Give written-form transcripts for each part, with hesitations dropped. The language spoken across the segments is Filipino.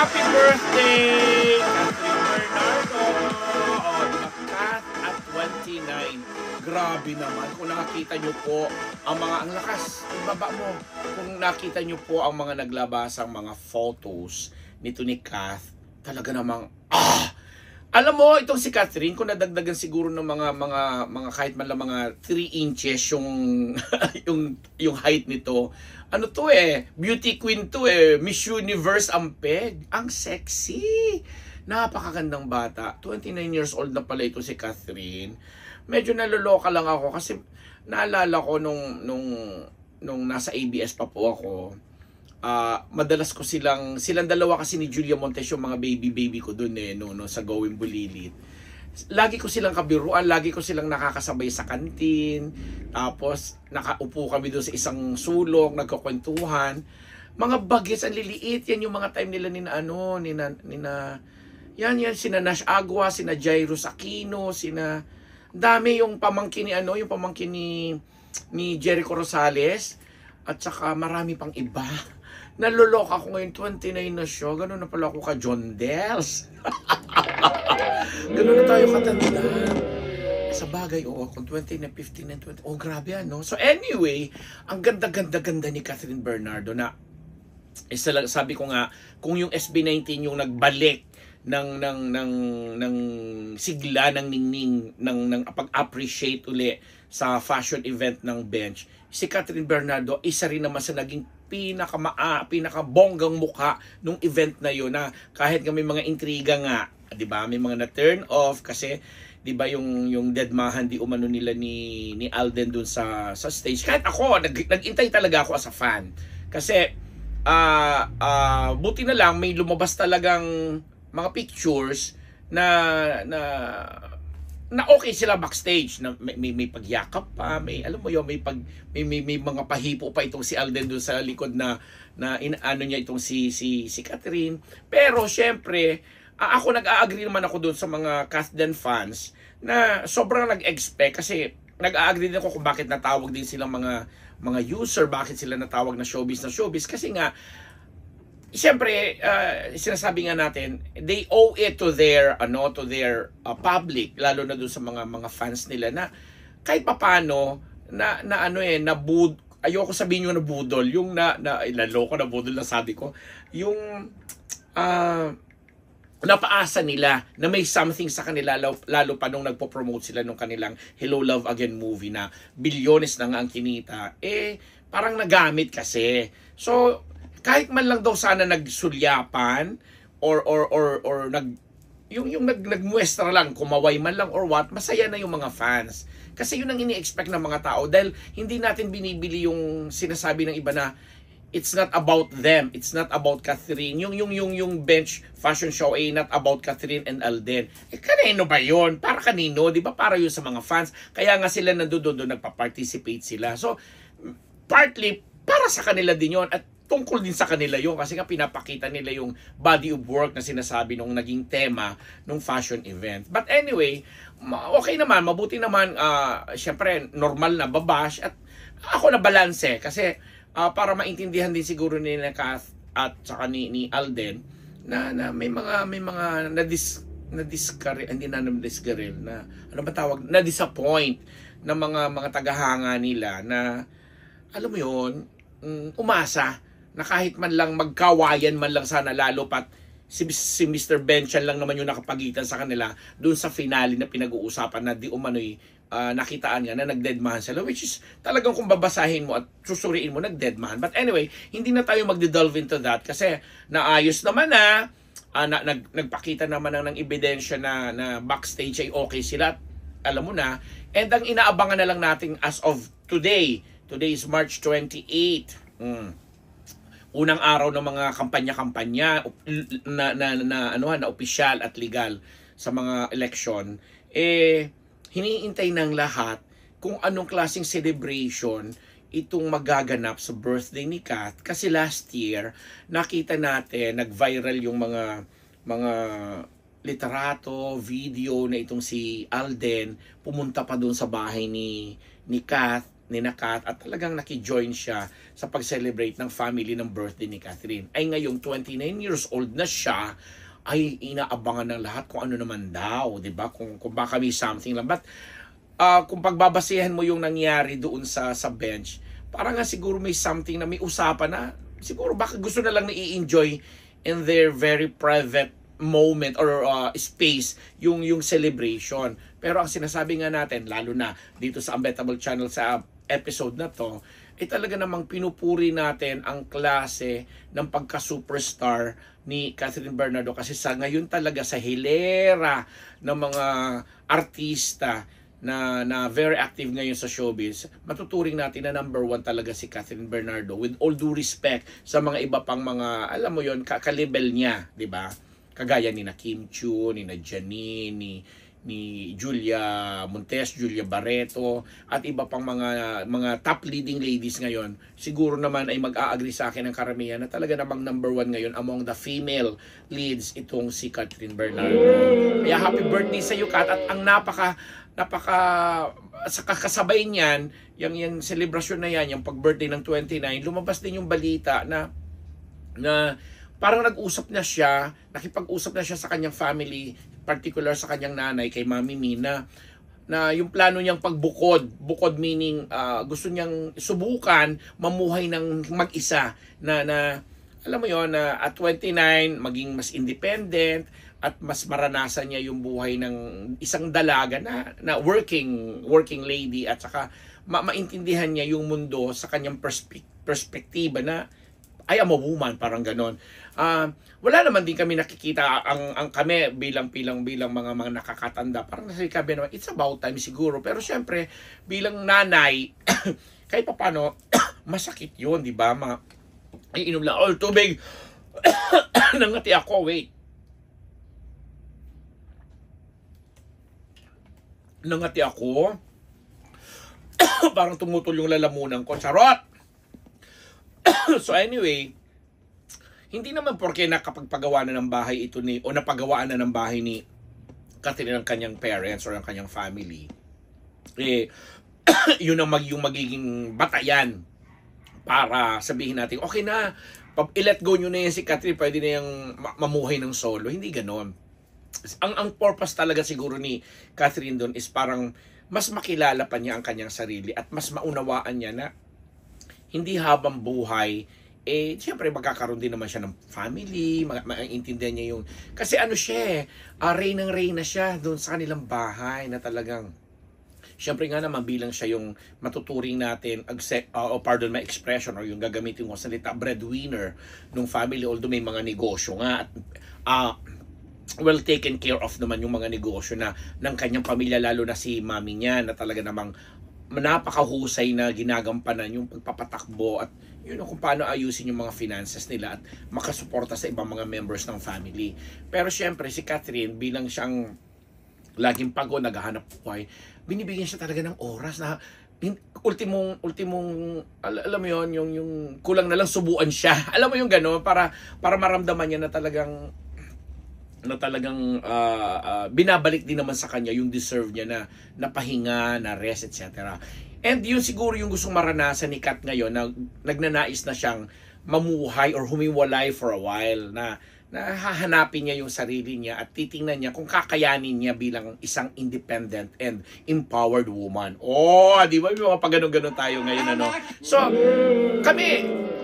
Happy birthday, Catherine Bernardo! O, diba, Kat at 29. Grabe naman. Kung nakakita nyo po ang lakas, ibaba mo. Kung nakita nyo po ang mga naglabasang mga photos nito ni Kath, talaga namang, alam mo, itong si Catherine, kung nadagdagan siguro ng mga kahit man lang mga 3 inches yung, yung height nito, ano to beauty queen to Miss Universe ang peg. Ang sexy. Napakagandang bata. 29 years old na pala ito si Catherine. Medyo naloloka lang ako kasi naalala ko nung nasa ABS pa po ako. Madalas ko silang dalawa kasi ni Julia Montes yung mga baby ko dun no, sa Going Bulilit. Lagi ko silang kabiruan, lagi ko silang nakakasabay sa kantin. Tapos nakaupo kami doon sa isang sulok, nagkukwentuhan. Mga bagets ang liliit, yan yung mga time nila yan sina Nash Agua, sina Jairus Aquino, dami yung pamangkin ni Jericho Rosales at saka marami pang iba. Naloloka ako ngayon, 29 na siya. Ganun na pala ako ka John Dels. Ganun na tayo katanda. Sa bagay, kung 20 na 15 na 20. Grabe no? So anyway, ang ganda-ganda ni Catherine Bernardo na sabi ko nga, kung yung SB19 yung nagbalik ng sigla ng ningning ng pag-appreciate uli sa fashion event ng Bench, si Catherine Bernardo isa rin naman sa naging pinakabonggang mukha nung event na yun, na kahit nga may mga intriga nga, 'di ba? May mga na-turn off kasi 'di ba yung deadmahan di umano nila ni Alden dun sa stage. Kahit ako nag-intay talaga ako as a fan. Kasi buti na lang may lumabas talagang mga pictures na okay sila backstage, na may pagyakap pa, may alam mo yun, may mga pahipo pa itong si Alden doon sa likod na inaano niya itong si Catherine. Pero syempre, ako nag-a-agree naman ako doon sa mga Kathden fans na sobrang nag-expect, kasi nag-a-agree din ako kung bakit natawag din silang mga user, bakit sila natawag na showbiz kasi nga siyempre, sinasabi nga natin, they owe it to their public, lalo na doon sa mga fans nila, na kahit papaano ayoko sabihin yung nabudol, yung naloko na budol na sabi ko, yung napaasa nila na may something sa kanila, lalo pa nung nagpo-promote sila nung kanilang Hello Love Again movie na bilyones na nga ang kinita, parang nagamit kasi. So kahit man lang daw sana nagsulyapan or nagmuestra lang, kumaway man lang or what, masaya na yung mga fans. Kasi yun ang ini-expect ng mga tao, dahil hindi natin binibili yung sinasabi ng iba na it's not about them, it's not about Catherine. Yung Bench fashion show not about Catherine and Alden. Kanino ba yun? Para kanino? Di ba? Para yun sa mga fans. Kaya nga sila doon nagpa-participate sila. So partly para sa kanila din yun, at tungkol din sa kanila yun, kasi nga pinapakita nila yung body of work na sinasabi nung naging tema nung fashion event. But anyway, okay naman, mabuti naman, syempre normal na babash, at ako na balanse kasi para maintindihan din siguro ni Kath at saka ni Alden na may mga na-disappoint na mga tagahanga nila, na alam mo yun, umasa na kahit man lang magkawayan man lang sana, lalo pat si Mr. Benchan lang naman yung nakapagitan sa kanila doon sa finale na pinag-uusapan, na di umano'y nakitaan nga na nag-deadmahan sila, which is talagang kung babasahin mo at susuriin mo, nag-deadmahan. But anyway, hindi na tayo magde-delve into that kasi naayos naman nagpakita naman ng ebidensya na backstage ay okay sila, alam mo na. And ang inaabangan na lang natin as of today is March 28. Unang araw ng mga kampanya-kampanya na opisyal at legal sa mga eleksyon, hiniintay ng lahat kung anong klaseng celebration itong magaganap sa birthday ni Kath. Kasi last year, nakita natin, nag-viral yung mga literato, video na itong si Alden, pumunta pa doon sa bahay ni Kath, ni Kat at talagang nakijoin siya sa pag-celebrate ng family ng birthday ni Catherine. Ay ngayong 29 years old na siya, ay inaabangan ng lahat kung ano naman daw, 'di ba? Kung baka may something lang. But kung pagbabasihan mo yung nangyari doon sa bench, parang nga siguro may something na may usapan na siguro baka gusto na lang na i-enjoy in their very private moment or space yung celebration. Pero ang sinasabi nga natin, lalo na dito sa Unbettable Channel sa episode na to, talaga namang pinupuri natin ang klase ng pagka-superstar ni Catherine Bernardo kasi sa ngayon talaga sa hilera ng mga artista na very active ngayon sa showbiz, matuturing natin na number 1 talaga si Catherine Bernardo, with all due respect sa mga iba pang mga, alam mo yon, ka-level niya, di ba? Kagaya ni Kim Chiu, ni Janine, ni Julia Montes, Julia Barreto, at iba pang mga top leading ladies ngayon. Siguro naman ay mag-a-agree sa akin ang karamihan na talaga namang number 1 ngayon among the female leads itong si Catherine Bernardo. Kaya happy birthday sa iyo, Kat, at ang napaka sa kasabay niyan, yung celebration na yan, yung pag-birthday ng 29, lumabas din yung balita na parang nag-usap na siya, nakipag-usap na siya sa kanyang family, particular sa kanyang nanay, kay Mami Mina, na yung plano niyang bukod meaning gusto niyang subukan mamuhay ng mag-isa na alam mo yon, na at 29 maging mas independent at mas maranasan niya yung buhay ng isang dalaga na working lady, at saka maintindihan niya yung mundo sa kanyang perspektiba na I am a woman, parang ganon. Wala naman din kami nakikita ang kami bilang mga nakakatanda. Parang nasikabi naman, it's about time siguro. Pero syempre, bilang nanay, kahit pa paano, masakit yun, di ba? Ay, inom lang. Oh, tubig! Nangati ako, wait. Nangati ako. Parang tumutol yung lalamunan ko. Charot! So anyway, hindi naman porke nakapagpagawa na ng bahay ito o napagawaan na ng bahay ni Catherine ng kanyang parents or ng kanyang family, yun ang yung magiging batayan para sabihin natin, okay na, i-let go nyo na yan si Catherine, pwede na yung mamuhay ng solo. Hindi ganon. Ang purpose talaga siguro ni Catherine doon is parang mas makilala pa niya ang kanyang sarili at mas maunawaan niya na hindi habang buhay, siyempre magkakaroon din naman siya ng family, maintindihan niya yung, kasi ano siya, reynang-reyna siya doon sa kanilang bahay na talagang, siyempre nga naman bilang siya yung matuturing natin, pardon my expression, or yung gagamitin ko salita, breadwinner ng family, although may mga negosyo nga, at well taken care of naman yung mga negosyo na ng kanyang pamilya, lalo na si mami niya na talaga namang napakahusay na ginagampanan yung pagpapatakbo at yun kung paano ayusin yung mga finances nila at makasuporta sa ibang mga members ng family. Pero syempre si Catherine, bilang siyang laging pagod, naghahanap buhay, binibigyan siya talaga ng oras na ultimong alam mo yun, yung kulang na lang subuan siya. Alam mo yung gano'n, para maramdaman niya na talagang binabalik din naman sa kanya yung deserve niya na pahinga, na rest, etc. And yun siguro yung gustong maranasan ni Kat ngayon na nagnanais na siyang mamuhay or humiwalay for a while, na hahanapin niya yung sarili niya at titingnan niya kung kakayanin niya bilang isang independent and empowered woman. Oh, di ba? May mga pag-ganon-ganon tayo ngayon, ano? So, kami,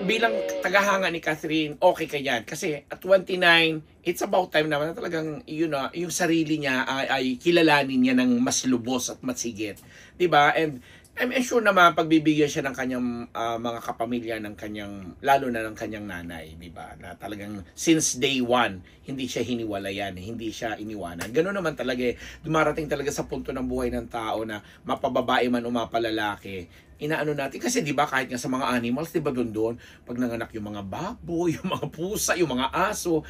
bilang tagahanga ni Catherine, okay ka yan. Kasi at 29, it's about time naman na talagang yung sarili niya ay kilalanin niya ng mas lubos at masigit. Di ba? And I'm sure naman pagbibigyan siya ng kanyang mga kapamilya ng kanyang, lalo na ng kanyang nanay, di ba? Na talagang since day one, hindi siya hiniwalayan, hindi siya iniwanan. Ganoon naman talaga, dumarating talaga sa punto ng buhay ng tao na mapababae man o mapalalaki, inaano natin. Kasi di ba kahit nga sa mga animals, di ba doon, pag nanganak yung mga baboy, yung mga pusa, yung mga aso,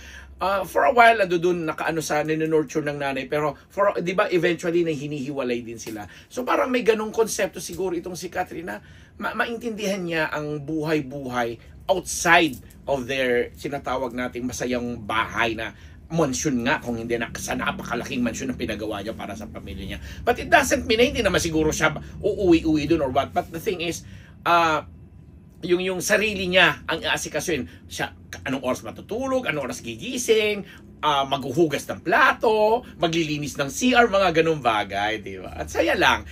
for a while, doon nakaano sa ninonurture ng nanay, pero di ba eventually na hinihiwalay din sila. So parang may ganong konsepto siguro itong si Catherine na maintindihan niya ang buhay-buhay outside of their sinatawag nating masayang bahay, na mansyon nga kung hindi sa napakalaking mansyon na pinagawa niya para sa pamilya niya. But it doesn't mean na hindi naman siguro siya uuwi-uwi dun or what. But the thing is, yung sarili niya ang aasikasuhin. Siya, anong oras matutulog, anong oras gigising, maghuhugas ng plato, maglilinis ng CR, mga ganung bagay, di ba? At saya lang.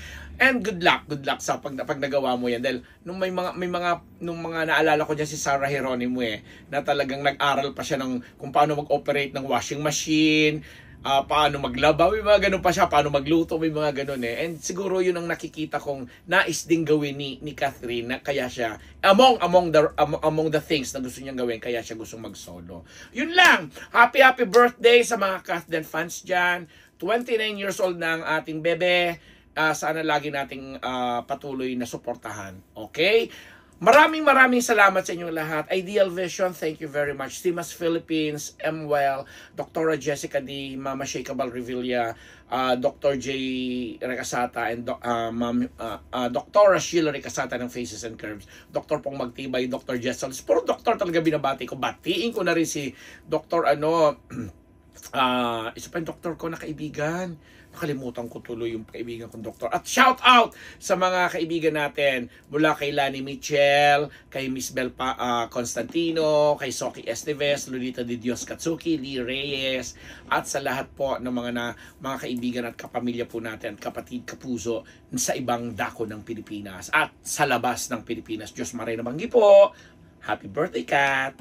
And good luck sa pag nagawa mo yan. Dahil nung nung mga naalala ko diyan si Sarah Geronimo na talagang nag-aral pa siya kung paano mag-operate ng washing machine, paano maglaba, may mga ganun pa siya, paano magluto, may mga ganun And siguro yun ang nakikita kong nais ding gawin ni Catherine, na kaya siya among the things na gusto niyang gawin, kaya siya gustong mag-solo. Yun lang. Happy birthday sa mga Catherine fans diyan. 29 years old na ang ating bebe. Sana lagi nating patuloy na suportahan. Okay? Maraming salamat sa inyong lahat. Ideal Vision, thank you very much. Timas Philippines, MWell, Dr. Jessica D, Mama Shakeable Revilla, Dr. J. Recasata, and Dr. Sheila Recasata ng Faces and Curves, Dr. Pong Magtibay, Dr. Jessel. Puro doktor talaga binabati ko. Batiin ko na rin si Dr. isa pa yung doktor ko na kaibigan. Nakalimutan ko tuloy yung kaibigan kong doktor. At shout out sa mga kaibigan natin mula kay Lani Michel, kay Miss Bel Constantino, kay Soki Esteves, Lolita de Dios Katsuki, Lee Reyes, at sa lahat po ng mga kaibigan at kapamilya po natin, kapatid, kapuso sa ibang dako ng Pilipinas at sa labas ng Pilipinas. Diyos Maray na Banggi po. Happy birthday, Kat!